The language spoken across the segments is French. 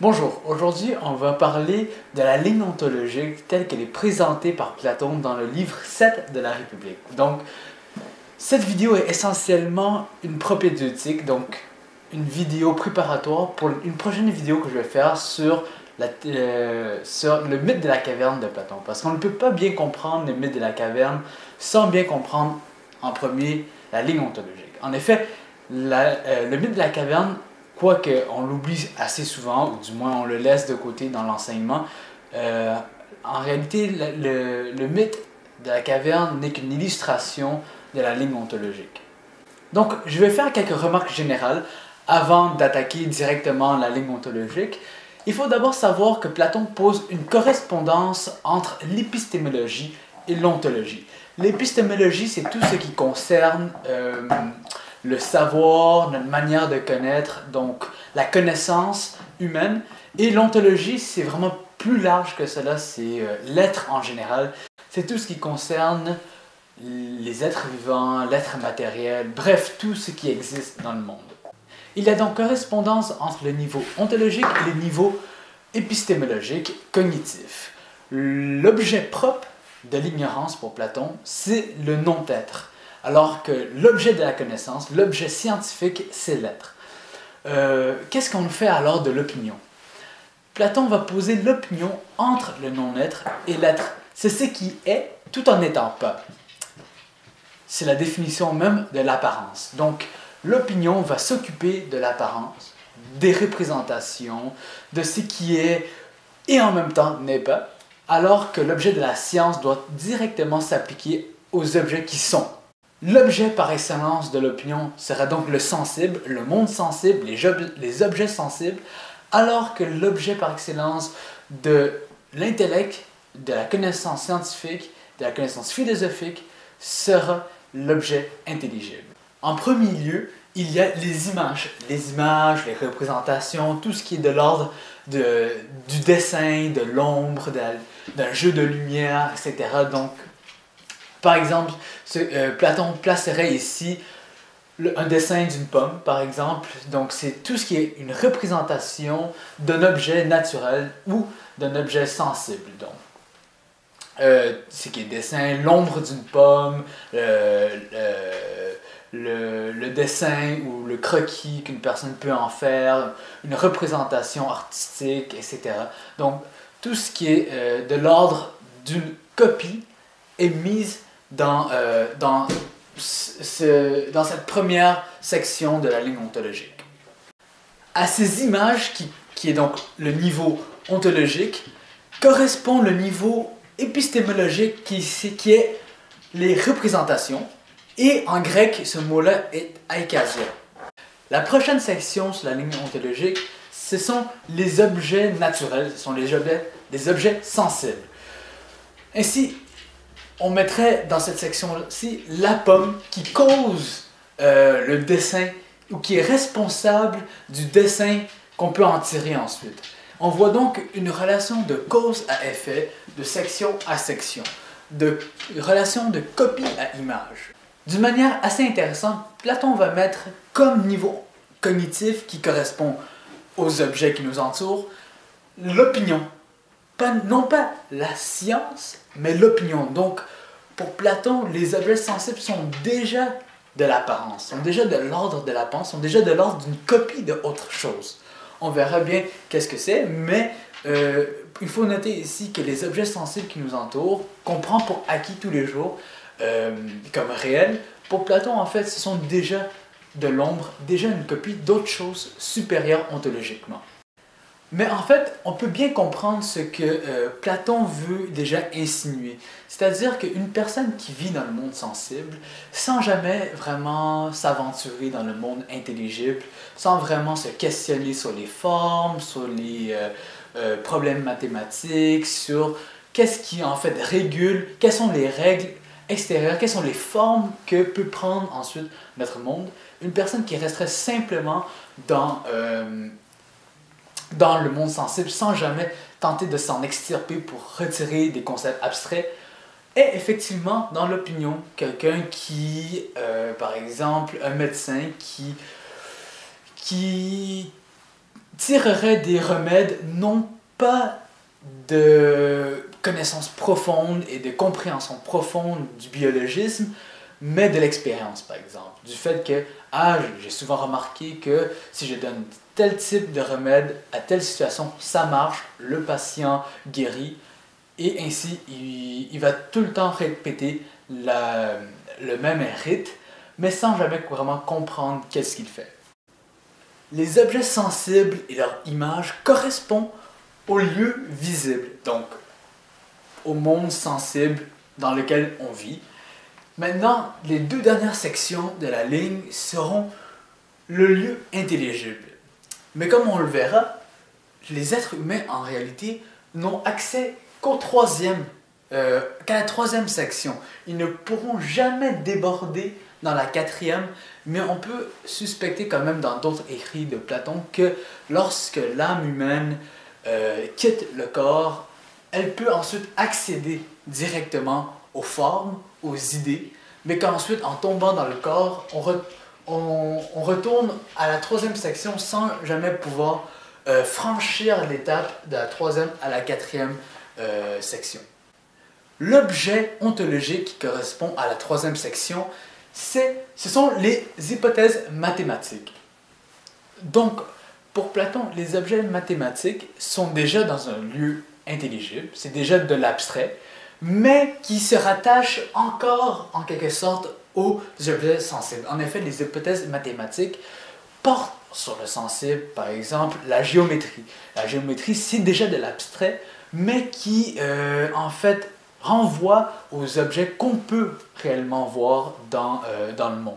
Bonjour, aujourd'hui on va parler de la ligne ontologique telle qu'elle est présentée par Platon dans le livre 7 de la République. Donc, cette vidéo est essentiellement une propédeutique, donc une vidéo préparatoire pour une prochaine vidéo que je vais faire sur le mythe de la caverne de Platon. Parce qu'on ne peut pas bien comprendre le mythe de la caverne sans bien comprendre en premier la ligne ontologique. En effet, le mythe de la caverne, quoique on l'oublie assez souvent, ou du moins on le laisse de côté dans l'enseignement, en réalité, le mythe de la caverne n'est qu'une illustration de la ligne ontologique. Donc, je vais faire quelques remarques générales avant d'attaquer directement la ligne ontologique. Il faut d'abord savoir que Platon pose une correspondance entre l'épistémologie et l'ontologie. L'épistémologie, c'est tout ce qui concerne le savoir, notre manière de connaître, donc la connaissance humaine. Et l'ontologie, c'est vraiment plus large que cela, c'est l'être en général. C'est tout ce qui concerne les êtres vivants, l'être matériel, bref, tout ce qui existe dans le monde. Il y a donc correspondance entre le niveau ontologique et le niveau épistémologique cognitif. L'objet propre de l'ignorance pour Platon, c'est le non-être, alors que l'objet de la connaissance, l'objet scientifique, c'est l'être. Qu'est-ce qu'on fait alors de l'opinion? Platon va poser l'opinion entre le non-être et l'être. C'est ce qui est tout en n'étant pas. C'est la définition même de l'apparence. Donc, l'opinion va s'occuper de l'apparence, des représentations, de ce qui est et en même temps n'est pas, alors que l'objet de la science doit directement s'appliquer aux objets qui sont. L'objet par excellence de l'opinion sera donc le sensible, le monde sensible, les objets sensibles, alors que l'objet par excellence de l'intellect, de la connaissance scientifique, de la connaissance philosophique, sera l'objet intelligible. En premier lieu, il y a les images, les représentations, tout ce qui est de l'ordre du dessin, de l'ombre, d'un jeu de lumière, etc. Donc, par exemple, Platon placerait ici un dessin d'une pomme, par exemple. Donc, c'est tout ce qui est une représentation d'un objet naturel ou d'un objet sensible. Donc, ce qui est dessin, l'ombre d'une pomme, le dessin ou le croquis qu'une personne peut en faire, une représentation artistique, etc. Donc, tout ce qui est de l'ordre d'une copie est mise dans cette première section de la ligne ontologique. À ces images, qui est donc le niveau ontologique, correspond le niveau épistémologique qui est les représentations, et en grec, ce mot-là est aikasia. La prochaine section sur la ligne ontologique, ce sont les objets naturels, ce sont les objets sensibles. Ainsi, on mettrait dans cette section-ci la pomme qui cause le dessin ou qui est responsable du dessin qu'on peut en tirer ensuite. On voit donc une relation de cause à effet, de section à section, de relation de copie à image. D'une manière assez intéressante, Platon va mettre comme niveau cognitif qui correspond aux objets qui nous entourent, l'opinion. Non pas la science, mais l'opinion. Donc, pour Platon, les objets sensibles sont déjà de l'apparence, sont déjà de l'ordre de l'apparence, sont déjà de l'ordre d'une copie de autre chose. On verra bien qu'est-ce que c'est, mais il faut noter ici que les objets sensibles qui nous entourent, qu'on prend pour acquis tous les jours, comme réels, pour Platon, en fait, ce sont déjà de l'ombre, déjà une copie d'autres choses supérieures ontologiquement. Mais en fait, on peut bien comprendre ce que Platon veut déjà insinuer. C'est-à-dire qu'une personne qui vit dans le monde sensible, sans jamais vraiment s'aventurer dans le monde intelligible, sans vraiment se questionner sur les formes, sur les problèmes mathématiques, sur qu'est-ce qui en fait régule, quelles sont les règles extérieures, quelles sont les formes que peut prendre ensuite notre monde, une personne qui resterait simplement dans le monde sensible sans jamais tenter de s'en extirper pour retirer des concepts abstraits, est effectivement dans l'opinion quelqu'un qui, par exemple, un médecin qui tirerait des remèdes non pas de connaissances profondes et de compréhension profonde du biologisme, mais de l'expérience, par exemple. Du fait que, j'ai souvent remarqué que si je donne tel type de remède à telle situation, ça marche, le patient guérit, et ainsi, il va tout le temps répéter le même rite, mais sans jamais vraiment comprendre qu'est-ce qu'il fait. Les objets sensibles et leur image correspondent au lieu visible, donc au monde sensible dans lequel on vit. Maintenant, les deux dernières sections de la ligne seront le lieu intelligible. Mais comme on le verra, les êtres humains en réalité n'ont accès qu'à la troisième section. Ils ne pourront jamais déborder dans la quatrième, mais on peut suspecter quand même dans d'autres écrits de Platon que lorsque l'âme humaine quitte le corps, elle peut ensuite accéder directement aux formes, aux idées, mais qu'ensuite, en tombant dans le corps, on retourne à la troisième section sans jamais pouvoir franchir l'étape de la troisième à la quatrième section. L'objet ontologique qui correspond à la troisième section, ce sont les hypothèses mathématiques. Donc, pour Platon, les objets mathématiques sont déjà dans un lieu intelligible, c'est déjà de l'abstrait, mais qui se rattachent encore en quelque sorte aux objets sensibles. En effet, les hypothèses mathématiques portent sur le sensible, par exemple, la géométrie. La géométrie, c'est déjà de l'abstrait, mais qui, en fait, renvoie aux objets qu'on peut réellement voir dans le monde.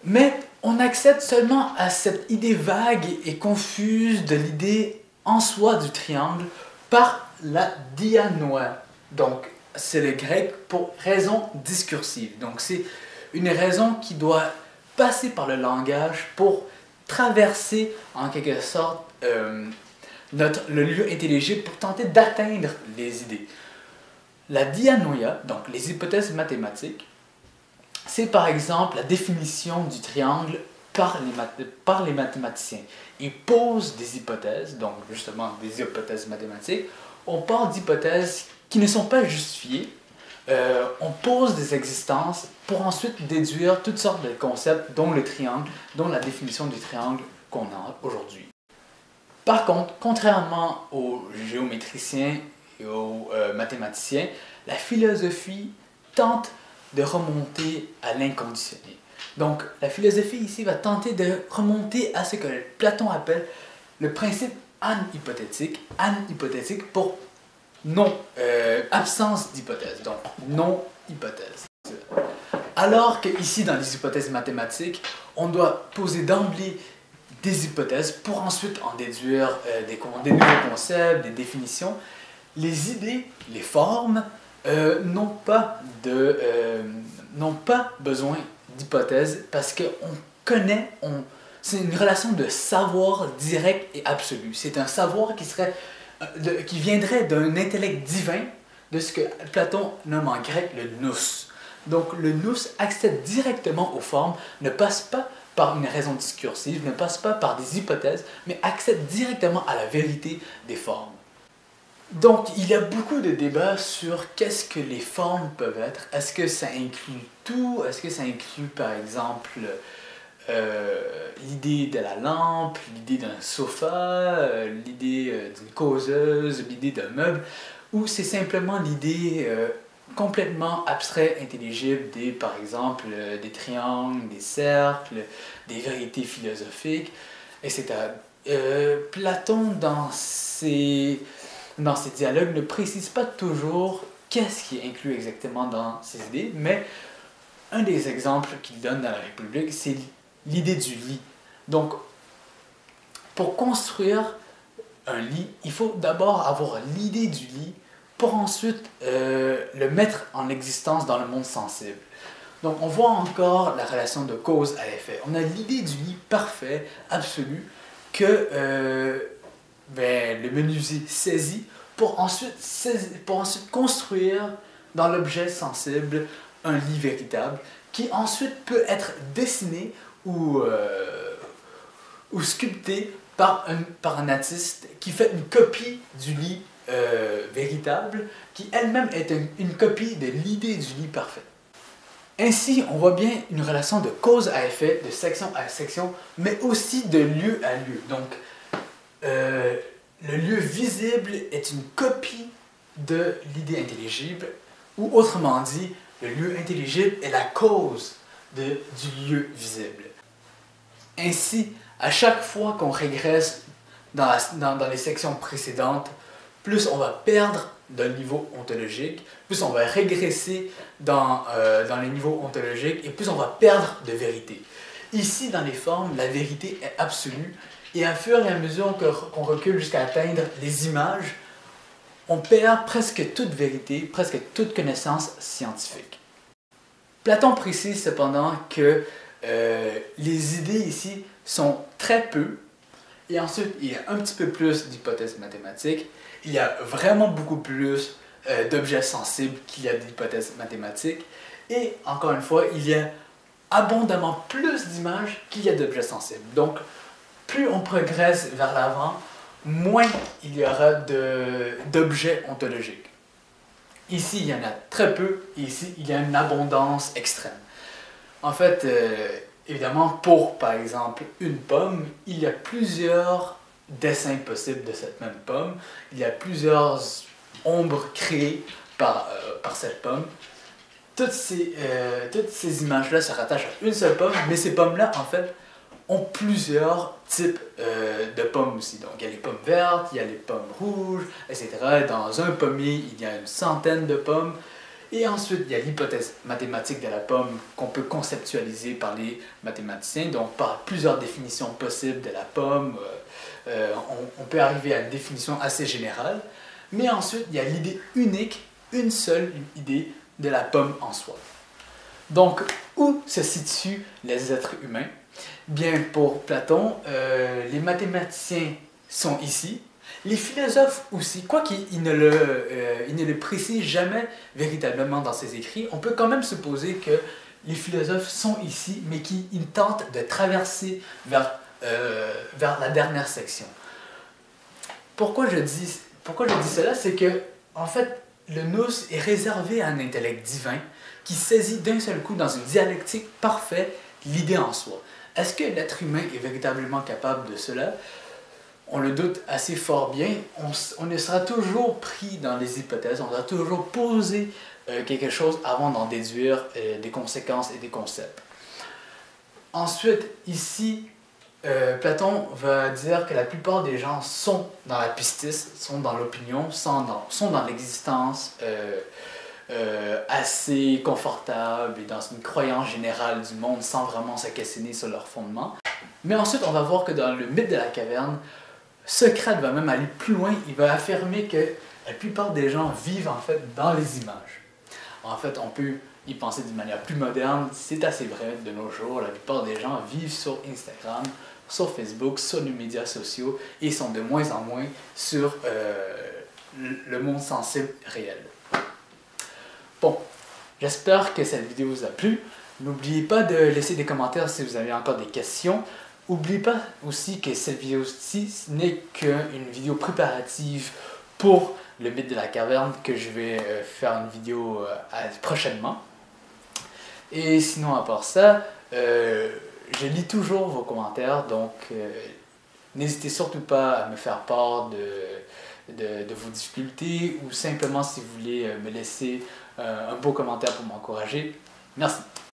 Mais on accède seulement à cette idée vague et confuse de l'idée en soi du triangle par la dianoïa. Donc, c'est le grec pour raison discursive. Donc, c'est une raison qui doit passer par le langage pour traverser, en quelque sorte, le lieu intelligible pour tenter d'atteindre les idées. La dianoïa, donc les hypothèses mathématiques, c'est par exemple la définition du triangle par les mathématiciens. Ils posent des hypothèses, donc justement des hypothèses mathématiques. On parle d'hypothèses qui ne sont pas justifiées. On pose des existences pour ensuite déduire toutes sortes de concepts, dont le triangle, dont la définition du triangle qu'on a aujourd'hui. Par contre, contrairement aux géométriciens et aux mathématiciens, la philosophie tente de remonter à l'inconditionné. Donc, la philosophie ici va tenter de remonter à ce que Platon appelle le principe anhypothétique. Anhypothétique pour absence d'hypothèse, donc non-hypothèse. Alors que ici, dans les hypothèses mathématiques, on doit poser d'emblée des hypothèses pour ensuite en déduire des nouveaux concepts, des définitions. Les idées, les formes, n'ont pas besoin d'hypothèses parce qu'on connaît, c'est une relation de savoir direct et absolu. C'est un savoir qui viendrait d'un intellect divin, de ce que Platon nomme en grec le nous. Donc le nous accède directement aux formes, ne passe pas par une raison discursive, ne passe pas par des hypothèses, mais accède directement à la vérité des formes. Donc, il y a beaucoup de débats sur qu'est-ce que les formes peuvent être. Est-ce que ça inclut tout? Est-ce que ça inclut, par exemple, l'idée de la lampe, l'idée d'un sofa, l'idée d'une causeuse, l'idée d'un meuble? Ou c'est simplement l'idée complètement abstrait, intelligible par exemple, des triangles, des cercles, des vérités philosophiques, etc. Platon, dans ses dialogues, ne précise pas toujours qu'est-ce qui est inclus exactement dans ces idées, mais un des exemples qu'il donne dans la République, c'est l'idée du lit. Donc, pour construire un lit, il faut d'abord avoir l'idée du lit pour ensuite le mettre en existence dans le monde sensible. Donc, on voit encore la relation de cause à effet. On a l'idée du lit parfait, absolu, que le menuisier saisit pour ensuite construire dans l'objet sensible un lit véritable qui ensuite peut être dessiné ou ou sculptée par un artiste qui fait une copie du lit véritable, qui elle-même est une copie de l'idée du lit parfait. Ainsi, on voit bien une relation de cause à effet, de section à section, mais aussi de lieu à lieu. Donc, le lieu visible est une copie de l'idée intelligible, ou autrement dit, le lieu intelligible est la cause du lieu visible. Ainsi, à chaque fois qu'on régresse dans les sections précédentes, plus on va perdre d'un niveau ontologique, plus on va régresser dans les niveaux ontologiques et plus on va perdre de vérité. Ici, dans les formes, la vérité est absolue et à fur et à mesure qu'on recule jusqu'à atteindre les images, on perd presque toute vérité, presque toute connaissance scientifique. Platon précise cependant que les idées ici sont très peu, et ensuite il y a un petit peu plus d'hypothèses mathématiques, il y a vraiment beaucoup plus d'objets sensibles qu'il y a d'hypothèses mathématiques, et encore une fois, il y a abondamment plus d'images qu'il y a d'objets sensibles. Donc, plus on progresse vers l'avant, moins il y aura d'objets ontologiques. Ici, il y en a très peu, et ici, il y a une abondance extrême. En fait, évidemment, pour, par exemple, une pomme, il y a plusieurs dessins possibles de cette même pomme. Il y a plusieurs ombres créées par cette pomme. Toutes ces images-là se rattachent à une seule pomme, mais ces pommes-là, en fait, ont plusieurs types de pommes aussi. Donc, il y a les pommes vertes, il y a les pommes rouges, etc. Dans un pommier, il y a une centaine de pommes. Et ensuite, il y a l'hypothèse mathématique de la pomme qu'on peut conceptualiser par les mathématiciens. Donc, par plusieurs définitions possibles de la pomme, on peut arriver à une définition assez générale. Mais ensuite, il y a l'idée unique, une seule idée de la pomme en soi. Donc, où se situent les êtres humains? Bien, pour Platon, les mathématiciens sont ici, les philosophes aussi, quoiqu'il ne le précise jamais véritablement dans ses écrits, on peut quand même supposer que les philosophes sont ici, mais qu'ils tentent de traverser vers la dernière section. Pourquoi je dis cela? C'est que, en fait, le nous est réservé à un intellect divin qui saisit d'un seul coup, dans une dialectique parfaite, l'idée en soi. Est-ce que l'être humain est véritablement capable de cela? On le doute assez fort bien. On sera toujours pris dans les hypothèses, on va toujours poser quelque chose avant d'en déduire des conséquences et des concepts. Ensuite, ici, Platon va dire que la plupart des gens sont dans la pistis, sont dans l'opinion, sont dans l'existence assez confortable et dans une croyance générale du monde sans vraiment se questionner sur leur fondement. Mais ensuite, on va voir que dans le mythe de la caverne, Socrate va même aller plus loin, il va affirmer que la plupart des gens vivent en fait dans les images. En fait, on peut y penser d'une manière plus moderne, c'est assez vrai de nos jours, la plupart des gens vivent sur Instagram, sur Facebook, sur les médias sociaux et sont de moins en moins sur le monde sensible réel. Bon, j'espère que cette vidéo vous a plu. N'oubliez pas de laisser des commentaires si vous avez encore des questions. N'oubliez pas aussi que cette vidéo-ci n'est qu'une vidéo préparative pour le mythe de la caverne, que je vais faire une vidéo prochainement. Et sinon, à part ça, je lis toujours vos commentaires, donc n'hésitez surtout pas à me faire part de vos difficultés ou simplement si vous voulez me laisser un beau commentaire pour m'encourager. Merci.